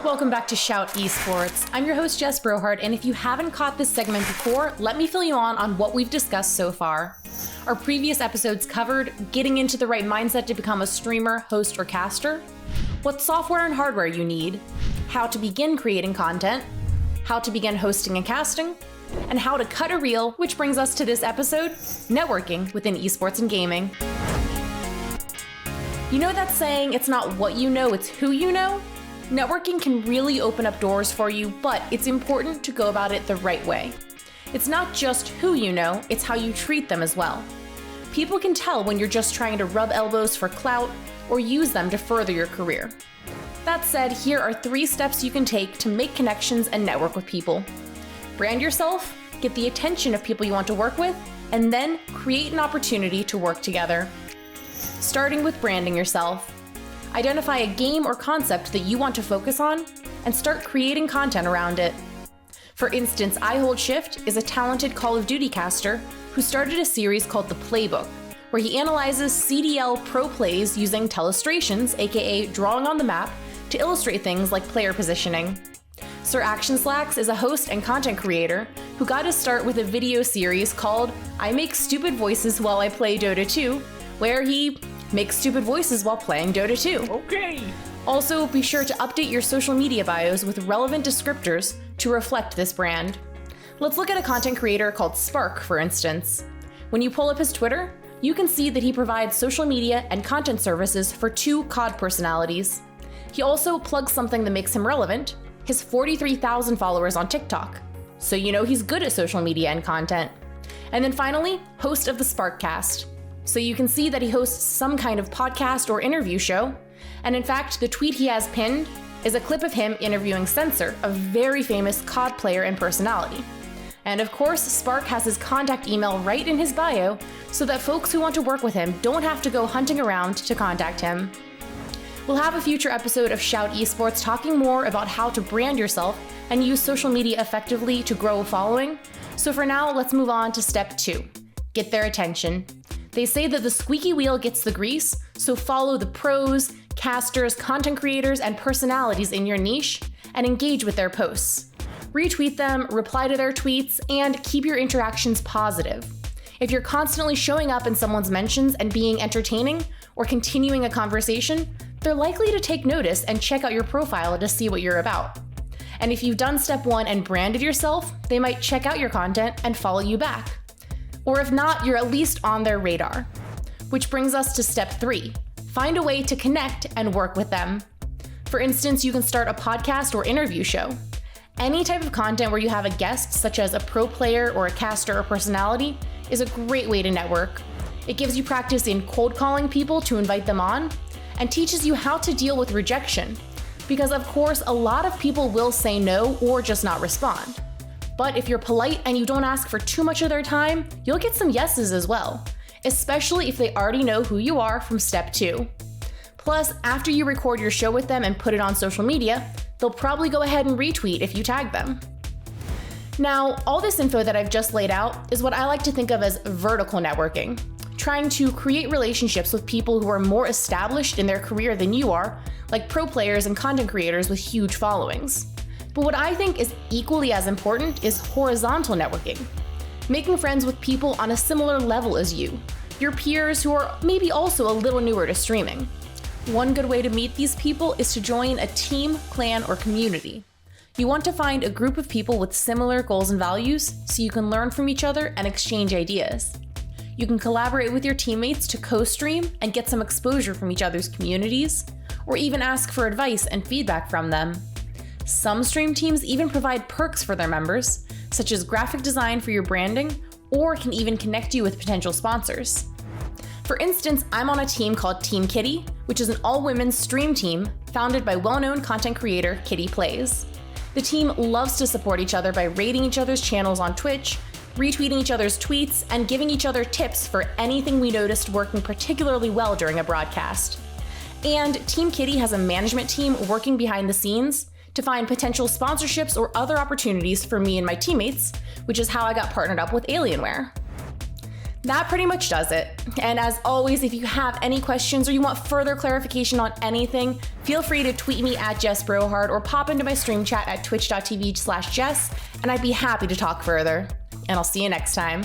Welcome back to Shout Esports. I'm your host, Jess Brohard, and if you haven't caught this segment before, let me fill you on what we've discussed so far. Our previous episodes covered getting into the right mindset to become a streamer, host, or caster, what software and hardware you need, how to begin creating content, how to begin hosting and casting, and how to cut a reel, which brings us to this episode, networking within esports and gaming. You know that saying, it's not what you know, it's who you know? Networking can really open up doors for you, but it's important to go about it the right way. It's not just who you know, it's how you treat them as well. People can tell when you're just trying to rub elbows for clout or use them to further your career. That said, here are 3 steps you can take to make connections and network with people. Brand yourself, get the attention of people you want to work with, and then create an opportunity to work together. Starting with branding yourself. Identify a game or concept that you want to focus on and start creating content around it. For instance, I Hold Shift is a talented Call of Duty caster who started a series called The Playbook, where he analyzes CDL pro plays using telestrations, aka drawing on the map, to illustrate things like player positioning. Sir Action Slacks is a host and content creator who got his start with a video series called I Make Stupid Voices While I Play Dota 2, where he makes stupid voices while playing Dota 2. Okay. Also, be sure to update your social media bios with relevant descriptors to reflect this brand. Let's look at a content creator called Spark, for instance. When you pull up his Twitter, you can see that he provides social media and content services for 2 COD personalities. He also plugs something that makes him relevant, his 43,000 followers on TikTok. So you know he's good at social media and content. And then finally, host of the Sparkcast. So you can see that he hosts some kind of podcast or interview show. And in fact, the tweet he has pinned is a clip of him interviewing Censor, a very famous COD player and personality. And of course, Spark has his contact email right in his bio, so that folks who want to work with him don't have to go hunting around to contact him. We'll have a future episode of Shout Esports talking more about how to brand yourself and use social media effectively to grow a following. So for now, let's move on to step 2. Get their attention. They say that the squeaky wheel gets the grease, so follow the pros, casters, content creators, and personalities in your niche and engage with their posts. Retweet them, reply to their tweets, and keep your interactions positive. If you're constantly showing up in someone's mentions and being entertaining or continuing a conversation, they're likely to take notice and check out your profile to see what you're about. And if you've done step 1 and branded yourself, they might check out your content and follow you back. Or if not, you're at least on their radar. Which brings us to step 3. Find a way to connect and work with them. For instance, you can start a podcast or interview show. Any type of content where you have a guest, such as a pro player or a caster or personality, is a great way to network. It gives you practice in cold calling people to invite them on, and teaches you how to deal with rejection. Because of course, a lot of people will say no or just not respond. But if you're polite and you don't ask for too much of their time, you'll get some yeses as well, especially if they already know who you are from step 2. Plus, after you record your show with them and put it on social media, they'll probably go ahead and retweet if you tag them. Now, all this info that I've just laid out is what I like to think of as vertical networking, trying to create relationships with people who are more established in their career than you are, like pro players and content creators with huge followings. But what I think is equally as important is horizontal networking, making friends with people on a similar level as you, your peers who are maybe also a little newer to streaming. One good way to meet these people is to join a team, clan, or community. You want to find a group of people with similar goals and values so you can learn from each other and exchange ideas. You can collaborate with your teammates to co-stream and get some exposure from each other's communities, or even ask for advice and feedback from them. Some stream teams even provide perks for their members, such as graphic design for your branding, or can even connect you with potential sponsors. For instance, I'm on a team called Team Kitty, which is an all-women's stream team founded by well-known content creator Kitty Plays. The team loves to support each other by rating each other's channels on Twitch, retweeting each other's tweets, and giving each other tips for anything we noticed working particularly well during a broadcast. And Team Kitty has a management team working behind the scenes to find potential sponsorships or other opportunities for me and my teammates, which is how I got partnered up with Alienware. That pretty much does it. And as always, if you have any questions or you want further clarification on anything, feel free to tweet me at Jess Brohard or pop into my stream chat at twitch.tv/Jess, and I'd be happy to talk further. And I'll see you next time.